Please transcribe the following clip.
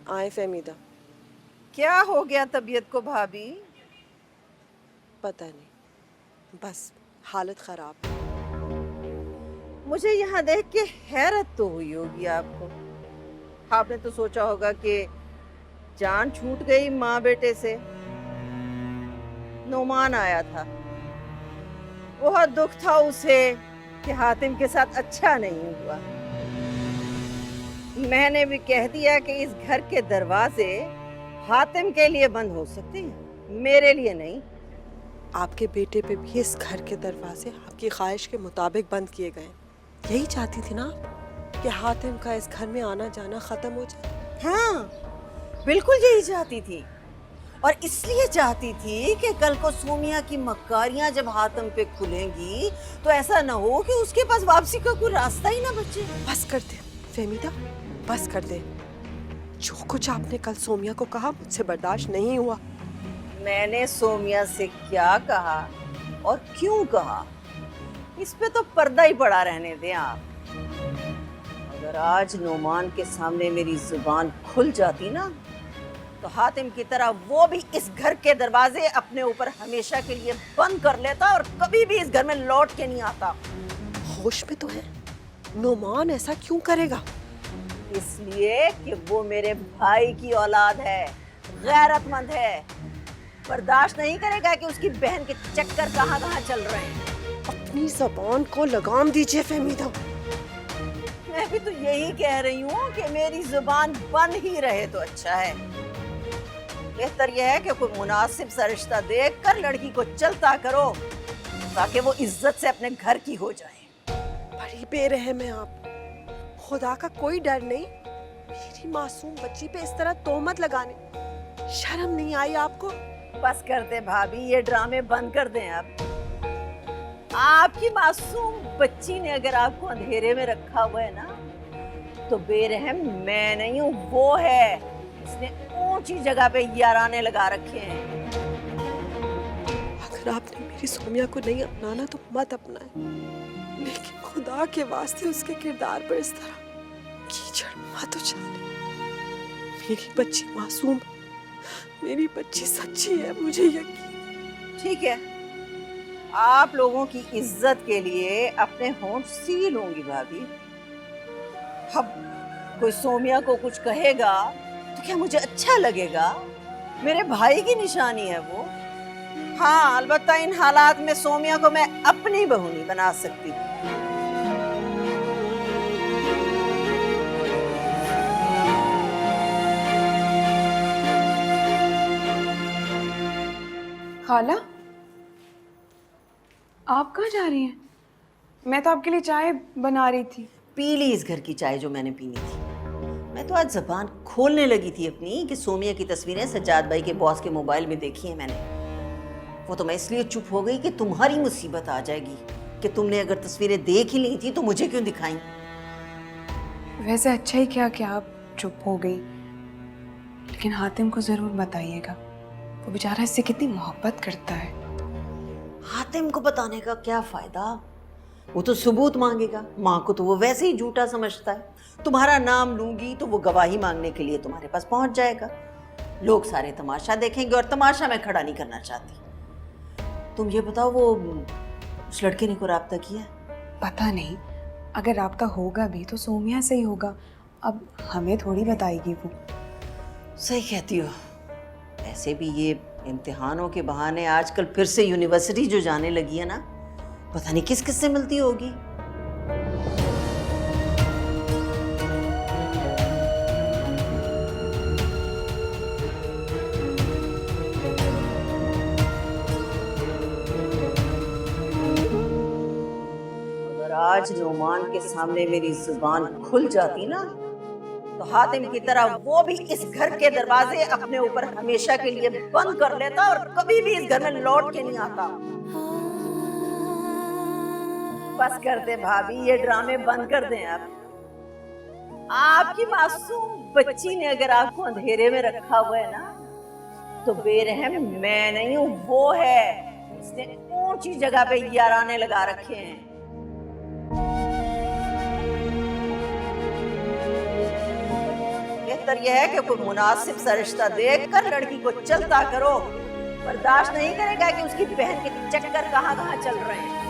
आए फहमीदा। क्या हो गया तबीयत को भाभी? पता नहीं, बस हालत खराब है। मुझे यहाँ देख के हैरत तो हुई होगी आपको। आपने तो सोचा होगा कि जान छूट गई माँ बेटे से। नोमान आया था, बहुत दुख था उसे कि हातिम के साथ अच्छा नहीं हुआ। मैंने भी कह दिया कि इस घर के दरवाजे हातिम के लिए बंद हो सकते हैं, मेरे लिए नहीं। आपके बेटे पे भी इस घर के दरवाजे आपकी ख्वाहिश के मुताबिक बंद किए गए। यही चाहती थी ना आप कि हातिम का इस घर में आना जाना खत्म हो जाए। हाँ, बिल्कुल यही चाहती थी। और इसलिए चाहती थी कि कल को सोमिया की मक्कारियां जब हातिम पे खुलेंगी तो ऐसा ना हो कि उसके पास वापसी का कोई रास्ता ही ना बचे। बस कर दे फहमीदा, बस कर दे। जो कुछ आपने कल सोमिया को कहा मुझसे बर्दाश्त नहीं हुआ। मैंने सोमिया से क्या कहा और क्यों कहा, इस पे तो पर्दा ही पड़ा रहने दें आप। अगर आज नोमान के सामने मेरी जुबान खुल जाती ना, तो हातिम की तरह वो भी इस घर के दरवाजे अपने ऊपर हमेशा के लिए बंद कर लेता और कभी भी इस घर में लौट के नहीं आता। होश में तो है, नोमान ऐसा क्यों करेगा? इसलिए कि वो मेरे भाई की औलाद है, गैरतमंद है। बर्दाश्त नहीं करेगा कि उसकी बहन के चक्कर कहाँ कहाँ चल रहे हैं। अपनी जबान को लगाम दीजिए फहमीदा। मैं भी तो यही कह रही हूँ कि मेरी जुबान बंद ही रहे तो अच्छा है। बेहतर यह है कि कोई मुनासिब सा रिश्ता देखकर लड़की को चलता करो ताकि वो इज्जत से अपने घर की हो जाए। बड़ी बेरहम है आप। खुदा का कोई डर नहीं, मेरी मासूम बच्ची पे इस तरह तोहमत लगाने। शर्म नहीं आई आपको? बस कर दे भाभी, ये ड्रामे बंद कर दें अब। आपकी मासूम बच्ची ने अगर आपको अंधेरे में रखा हुआ है ना, तो बेरहम मैं नहीं हूँ, वो है। इसने ऊंची जगह पे याराने लगा रखे हैं। अगर आपने मेरी सोमिया को नहीं अपनाना तो मत अपनाए, लेकिन खुदा के वास्ते उसके किरदार पर इस तरह कीचड़ मत उछाले। मेरी बच्ची मासूम, मेरी बच्ची सच्ची है, मुझे यकीन। ठीक है, आप लोगों की इज्जत के लिए अपने होंठ सी लूंगी भाभी। अब कोई सोमिया को कुछ कहेगा तो क्या मुझे अच्छा लगेगा? मेरे भाई की निशानी है वो। हाँ, अलबत्ता इन हालात में सोमिया को मैं अपनी बहू नहीं बना सकती। खाला, आप कहाँ जा रही हैं? मैं तो आपके लिए चाय बना रही थी। पी ली इस घर की चाय जो मैंने पीनी थी। मैं तो आज जबान खोलने लगी थी अपनी कि सोमिया की तस्वीरें सज्जाद भाई के बॉस के मोबाइल में देखी है मैंने। वो तो मैं इसलिए चुप हो गई कि तुम्हारी मुसीबत आ जाएगी कि तुमने अगर तस्वीरें देख ही ली थी तो मुझे क्यों दिखाई। वैसे अच्छा ही क्या कि आप चुप हो गई, लेकिन हातिम को जरूर बताइएगा। वो बेचारा इससे कितनी मोहब्बत करता है। हातिम को बताने का क्या फायदा? वो तो सबूत मांगेगा। माँ को तो वो वैसे ही झूठा समझता है। तुम्हारा नाम लूंगी तो वो गवाही मांगने के लिए तुम्हारे पास पहुंच जाएगा। लोग सारे तमाशा देखेंगे और तमाशा मैं खड़ा नहीं करना चाहती। तुम ये बताओ, वो उस लड़के ने को राब्ता किया? पता नहीं, अगर राब्ता होगा भी तो सोमिया से ही होगा। अब हमें थोड़ी बताएगी वो। सही कहती हो। ऐसे भी ये इम्तिहानों के बहाने आजकल फिर से यूनिवर्सिटी जो जाने लगी है ना, पता नहीं किस किस से मिलती होगी। अगर आज नोमान के सामने मेरी जुबान खुल जाती ना, तो हातिम की तरह वो भी इस घर के दरवाजे अपने ऊपर हमेशा के लिए बंद कर लेता और कभी भी इस घर में लौट के नहीं आता। बस कर दे भाभी, ये ड्रामे बंद कर दें आप। आपकी मासूम बच्ची ने अगर आपको अंधेरे में रखा हुआ है ना, तो बेरहम मैं नहीं हूँ, वो है। इसने ऊंची जगह पे याराने लगा रखे हैं। बेहतर यह है कि कोई मुनासिब सा रिश्ता देखकर लड़की को चलता करो। बर्दाश्त नहीं करेगा कि उसकी बहन के चक्कर कहाँ कहाँ चल रहे हैं।